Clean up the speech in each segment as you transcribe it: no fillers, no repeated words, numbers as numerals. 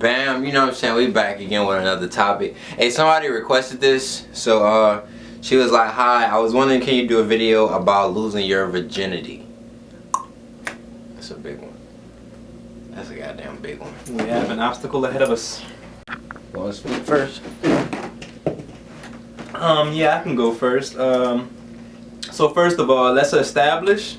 bam, you know what I'm saying? We back again with another topic. Hey, somebody requested this, so she was like, hi, I was wondering, can you do a video about losing your virginity? That's a big one. That's a goddamn big one. We have an obstacle ahead of us. Want to speak first? Yeah, I can go first. So first of all, let's establish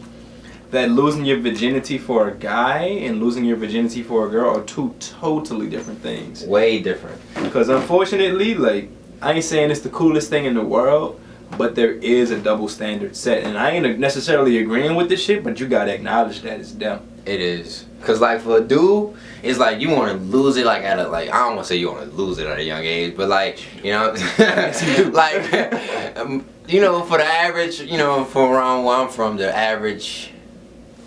that losing your virginity for a guy and losing your virginity for a girl are two totally different things. Way different. Because unfortunately, like, I ain't saying it's the coolest thing in the world, but there is a double standard set. And I ain't necessarily agreeing with this shit, but you gotta acknowledge that it's them. It is. Cause like for a dude, it's like you want to lose it like at a, like, I don't want to say you want to lose it at a young age, but like, you know, like, you know, for the average, you know, for around where I'm from, the average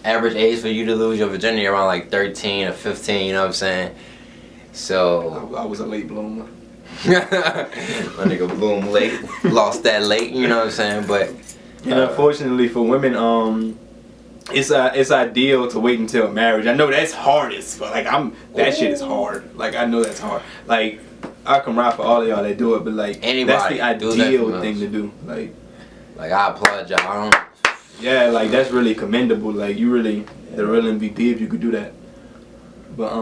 age for you to lose your virginity around like 13 or 15, you know what I'm saying? So I was a late bloomer. My nigga bloom late, lost that late, you know what I'm saying? But and unfortunately for women, it's ideal to wait until marriage. I know that's hardest, but like that shit is hard. Like I know that's hard. Like I can ride for all of y'all that do it, but like that's the ideal thing to do. Like I applaud y'all. I don't. Yeah, like that's really commendable. Like you really the real MVP if you could do that. But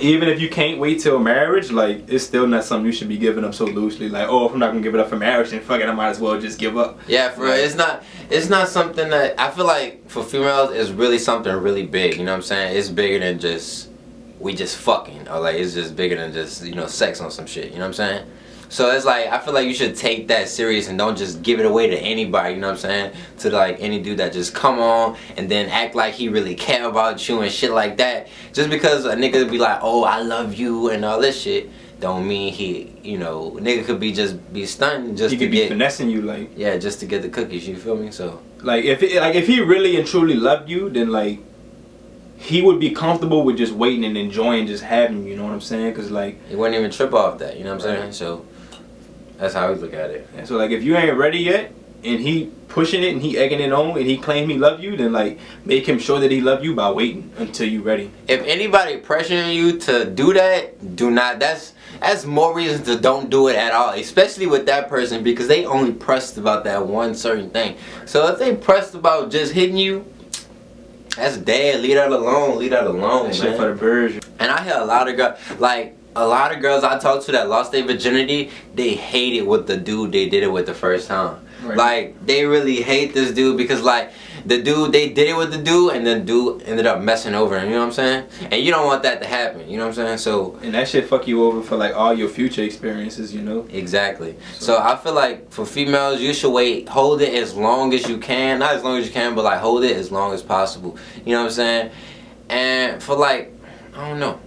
even if you can't wait till marriage, like it's still not something you should be giving up so loosely. Like, oh, if I'm not gonna give it up for marriage, then fuck it, I might as well just give up. Yeah, for real. It's not something that I feel like for females it's really something really big. You know what I'm saying? It's bigger than just we just fucking, or like it's just bigger than just, you know, sex on some shit. You know what I'm saying? So it's like I feel like you should take that serious and don't just give it away to anybody, you know what I'm saying? To like any dude that just come on and then act like he really care about you and shit like that. Just because a nigga be like, oh, I love you and all this shit, don't mean he, you know, nigga could be stunting just he to could be finessing you, like, yeah, just to get the cookies, you feel me? So like if he really and truly loved you, then like he would be comfortable with just waiting and enjoying just having you, you know what I'm saying? Cause like he wouldn't even trip off that, you know what I'm saying? So that's how we look at it. And so like if you ain't ready yet and he pushing it and he egging it on and he claim he love you, then like make him sure that he love you by waiting until you ready. If anybody pressuring you to do that, do not. That's more reason to don't do it at all, especially with that person, because they only pressed about that one certain thing. So if they pressed about just hitting you, that's dead. Leave that alone. Leave that alone, man. Shit for the birds. And I hear a lot of girls, like a lot of girls I talk to that lost their virginity, they hate it with the dude they did it with the first time. Right. Like they really hate this dude because like the dude, they did it with the dude and the dude ended up messing over him, you know what I'm saying? And you don't want that to happen, you know what I'm saying? So and that shit fuck you over for like all your future experiences, you know? Exactly. So I feel like for females, you should wait, hold it as long as you can, not as long as you can, but like hold it as long as possible, you know what I'm saying? And for like, I don't know,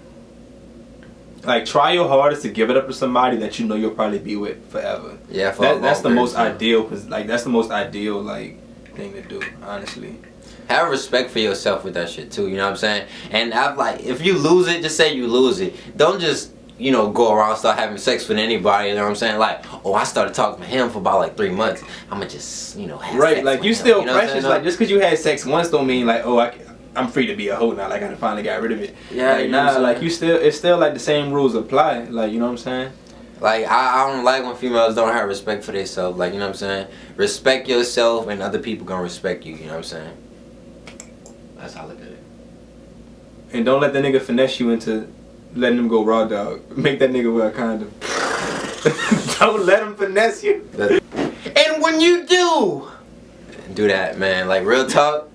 like try your hardest to give it up to somebody that you know you'll probably be with forever. Yeah, that's the most ideal, cause like that's the most ideal like thing to do, honestly. Have respect for yourself with that shit too, you know what I'm saying? And I've like, if you lose it, just say you lose it. Don't just, you know, go around start having sex with anybody, you know what I'm saying? Like, oh, I started talking to him for about like 3 months. I'ma just, you know, have sex like with you him, still you know precious. Like just cause you had sex once don't mean like, oh, I'm free to be a hoe now. Like I finally got rid of it. Yeah, like, nah, like it's still like the same rules apply. Like, you know what I'm saying? Like I don't like when females don't have respect for themselves. Like, you know what I'm saying? Respect yourself and other people gonna respect you. You know what I'm saying? That's how I look at it. And don't let the nigga finesse you into letting him go raw dog. Make that nigga wear a condom. Don't let him finesse you. And when you do that, man, like real talk,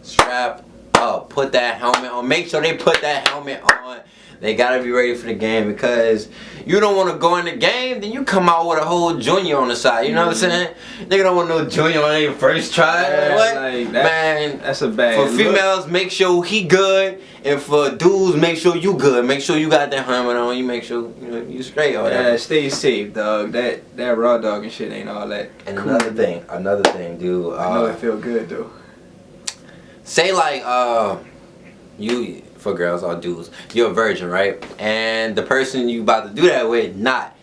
strap up, put that helmet on. Make sure they put that helmet on. They gotta be ready for the game, because you don't want to go in the game, then you come out with a whole junior on the side. You know what I'm saying? Nigga don't want no junior on their first try. Yeah, what? Like man, that's a bad For females, make sure he good, and for dudes, make sure you good. Make sure you got that helmet on. You make sure you straight or whatever. Yeah, stay safe, dog. That raw dog and shit ain't all that. And cool. another thing, dude. I know it feel good though. Say like you, for girls or dudes, you're a virgin, right? And the person you about to do that with not,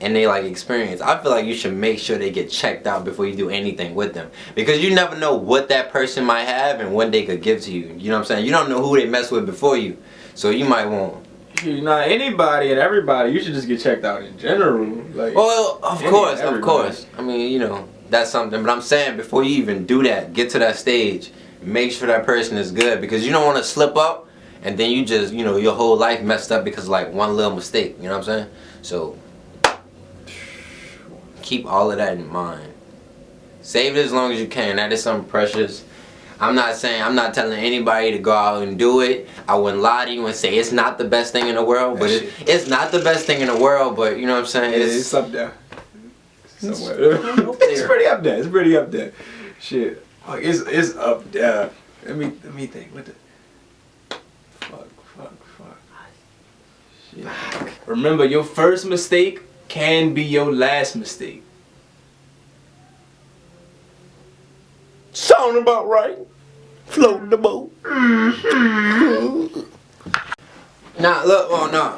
and they like experience. I feel like you should make sure they get checked out before you do anything with them, because you never know what that person might have and what they could give to you. You know what I'm saying? You don't know who they mess with before you, so you might want, Anybody and everybody, you should just get checked out in general. Like, well, of course. I mean, you know, that's something. But I'm saying before you even do that, get to that stage, make sure that person is good, because you don't want to slip up and then you just, you know, your whole life messed up because of like one little mistake. You know what I'm saying? So keep all of that in mind. Save it as long as you can. That is something precious. I'm not telling anybody to go out and do it. I wouldn't lie to you and say it's not the best thing in the world, but it's not the best thing in the world, but you know what I'm saying? It's up there. Somewhere. It's pretty up there. It's pretty up there. Shit. Fuck, it's up there. Let me think. What the fuck. Shit. Remember, your first mistake can be your last mistake. Sound about right. Floating the boat. Nah, look,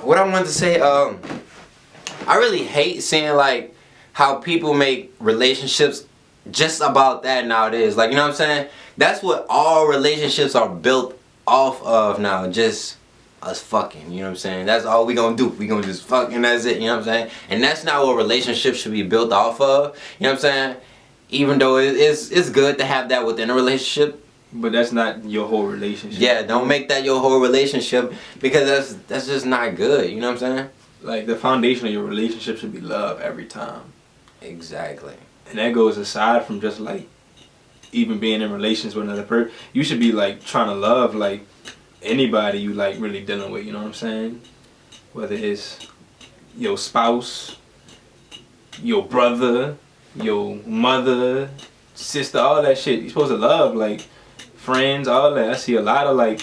what I wanted to say, I really hate seeing like how people make relationships just about that nowadays. Like, you know what I'm saying? That's what all relationships are built off of now. Just us fucking, you know what I'm saying? That's all we gonna do. We gonna just fuck and that's it, you know what I'm saying? And that's not what relationships should be built off of, you know what I'm saying? Even though it's good to have that within a relationship. But that's not your whole relationship. Yeah, don't make that your whole relationship, because that's just not good, you know what I'm saying? Like, the foundation of your relationship should be love every time. Exactly. And that goes aside from just like even being in relations with another person. You should be like trying to love like anybody you like really dealing with, you know what I'm saying? Whether it's your spouse, your brother, your mother, sister, all that shit. You're supposed to love, like, friends, all that. I see a lot of like,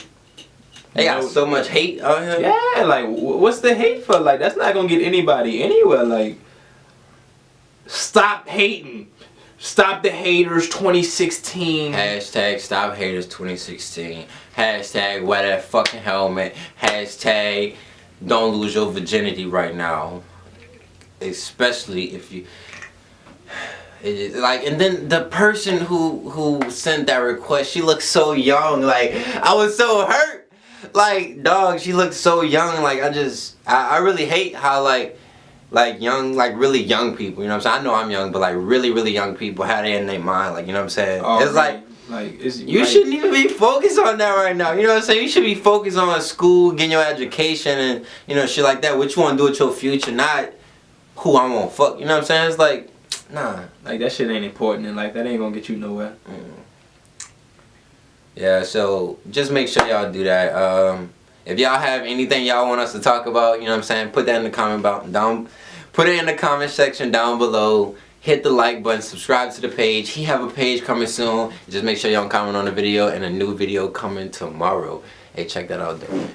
they got so much hate out here. Yeah, like, what's the hate for? Like, that's not gonna get anybody anywhere. Like, stop hating. Stop the haters 2016. Hashtag stop haters 2016. Hashtag wear that fucking helmet. Hashtag don't lose your virginity right now. Especially if you... Like, and then the person who sent that request, she looked so young. Like, I was so hurt. Like, dog, she looked so young. Like, I really hate how like young, like really young people, you know what I'm saying? I know I'm young, but like really, really young people have that in their mind, like, you know what I'm saying? Oh, it's man. You shouldn't even be focused on that right now, you know what I'm saying? You should be focused on school, getting your education, and, you know, shit like that. What you want to do with your future, not who I'm gonna fuck, you know what I'm saying? It's like, nah. Like, that shit ain't important in life. That ain't gonna get you nowhere. Yeah, so just make sure y'all do that. If y'all have anything y'all want us to talk about, you know what I'm saying, put that in the put it in the comment section down below. Hit the like button, subscribe to the page. He have a page coming soon. Just make sure y'all comment on the video, and a new video coming tomorrow. Hey, check that out though.